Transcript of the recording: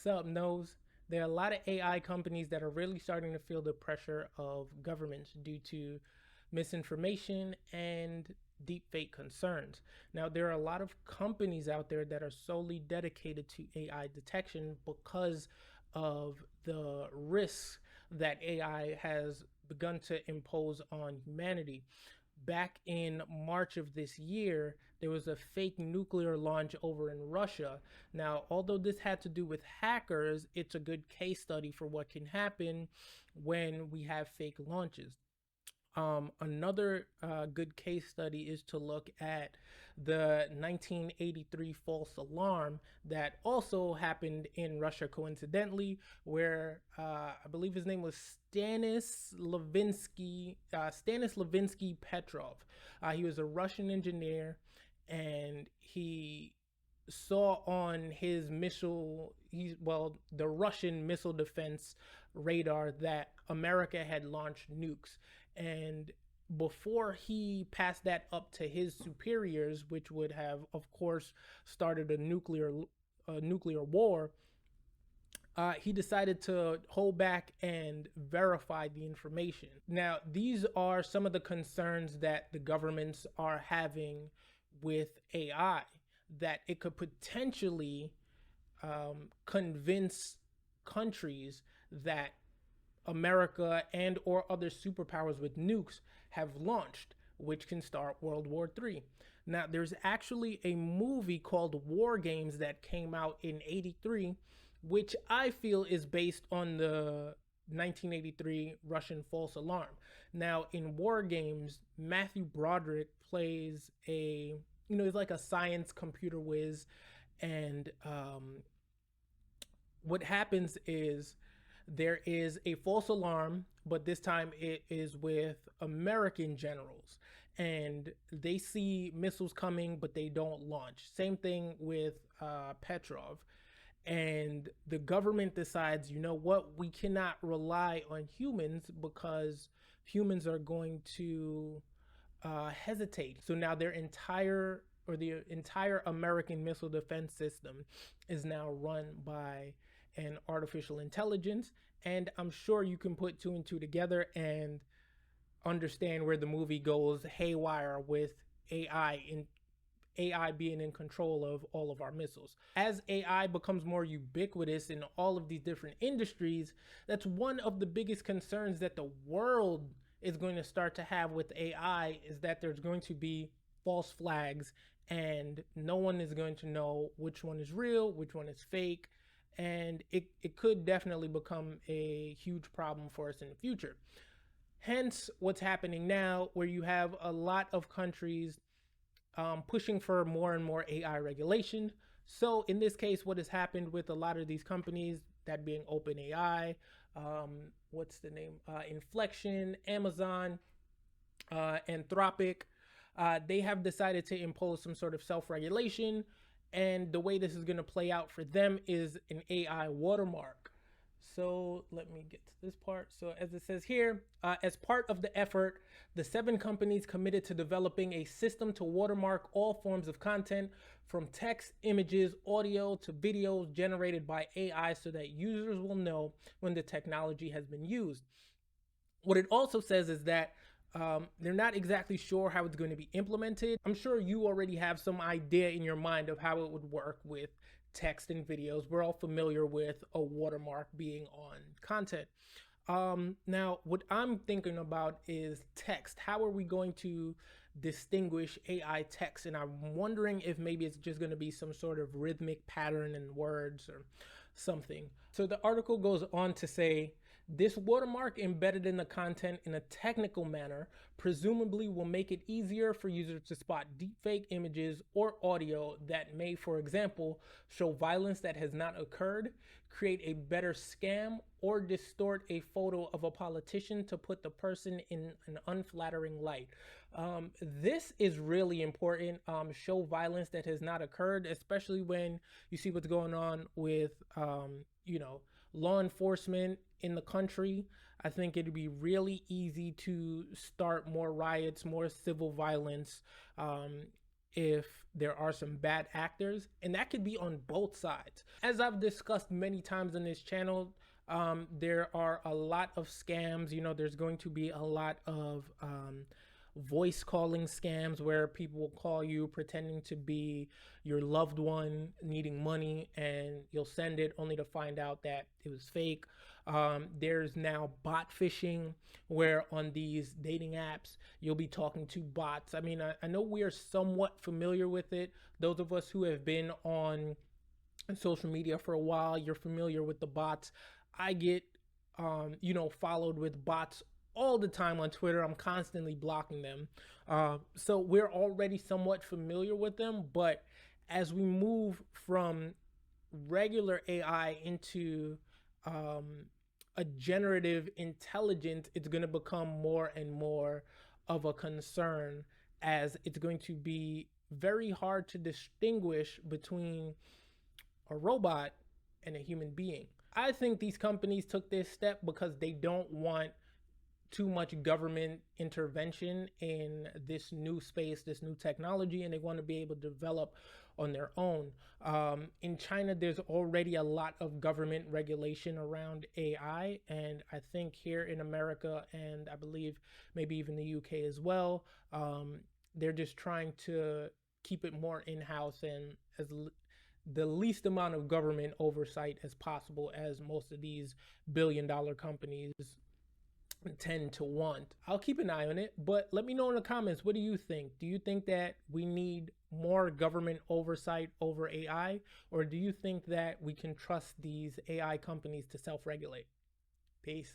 up knows there are a lot of AI companies that are really starting to feel the pressure of governments due to misinformation and deepfake concerns. Now, there are a lot of companies out there that are solely dedicated to AI detection because of the risks that AI has begun to impose on humanity. Back in March of this year, there was a fake nuclear launch over in Russia. Now, although this had to do with hackers, it's a good case study for what can happen when we have fake launches. Another good case study is to look at the 1983 false alarm that also happened in Russia coincidentally, where I believe his name was Stanis Levinsky Petrov. He was a Russian engineer, and he saw on his the Russian missile defense radar that America had launched nukes. And before he passed that up to his superiors, which would have, of course, started a nuclear war, he decided to hold back and verify the information. Now, these are some of the concerns that the governments are having with AI, that it could potentially convince countries that America and or other superpowers with nukes have launched, which can start World War III. Now, there's actually a movie called War Games that came out in '83, which I feel is based on the 1983 Russian false alarm. Now, in War Games, Matthew Broderick plays he's like a science computer whiz, and what happens is there is a false alarm, but this time it is with American generals, and they see missiles coming, but they don't launch. Same thing with Petrov. And the government decides, you know what, we cannot rely on humans because humans are going to hesitate. So now the entire American missile defense system is now run by an artificial intelligence. And I'm sure you can put two and two together and understand where the movie goes haywire with AI being in control of all of our missiles. As AI becomes more ubiquitous in all of these different industries, that's one of the biggest concerns that the world is going to start to have with AI, is that there's going to be false flags and no one is going to know which one is real, which one is fake. And it could definitely become a huge problem for us in the future. Hence, what's happening now, where you have a lot of countries pushing for more and more AI regulation. So in this case, what has happened with a lot of these companies, that being OpenAI, what's the name? Inflection, Amazon, Anthropic, they have decided to impose some sort of self-regulation. And the way this is going to play out for them is an AI watermark. So let me get to this part. So as it says here, as part of the effort, the 7 companies committed to developing a system to watermark all forms of content, from text, images, audio to videos generated by AI, so that users will know when the technology has been used. What it also says is that they're not exactly sure how it's going to be implemented. I'm sure you already have some idea in your mind of how it would work with text and videos. We're all familiar with a watermark being on content. Now, what I'm thinking about is text. How are we going to distinguish AI text? And I'm wondering if maybe it's just going to be some sort of rhythmic pattern in words or something. So the article goes on to say, this watermark embedded in the content in a technical manner presumably will make it easier for users to spot deepfake images or audio that may, for example, show violence that has not occurred, create a better scam, or distort a photo of a politician to put the person in an unflattering light. This is really important. Show violence that has not occurred, especially when you see what's going on with, law enforcement in the country. I think it'd be really easy to start more riots, more civil violence, if there are some bad actors, and that could be on both sides. As I've discussed many times on this channel, there are a lot of scams. You know, there's going to be a lot of voice calling scams where people will call you pretending to be your loved one needing money, and you'll send it only to find out that it was fake. There's now bot phishing, where on these dating apps you'll be talking to bots. I mean, I know we are somewhat familiar with it. Those of us who have been on social media for a while, you're familiar with the bots. I get followed with bots all the time on Twitter. I'm constantly blocking them. So we're already somewhat familiar with them. But as we move from regular AI into a generative intelligence, it's going to become more and more of a concern, as it's going to be very hard to distinguish between a robot and a human being. I think these companies took this step because they don't want too much government intervention in this new space, this new technology, and they want to be able to develop on their own. In China, there's already a lot of government regulation around AI, and I think here in America, and I believe maybe even the UK as well, they're just trying to keep it more in-house and as the least amount of government oversight as possible, as most of these billion-dollar companies tend to want. I'll keep an eye on it, but let me know in the comments, what do you think? Do you think that we need more government oversight over AI, or do you think that we can trust these AI companies to self-regulate? Peace.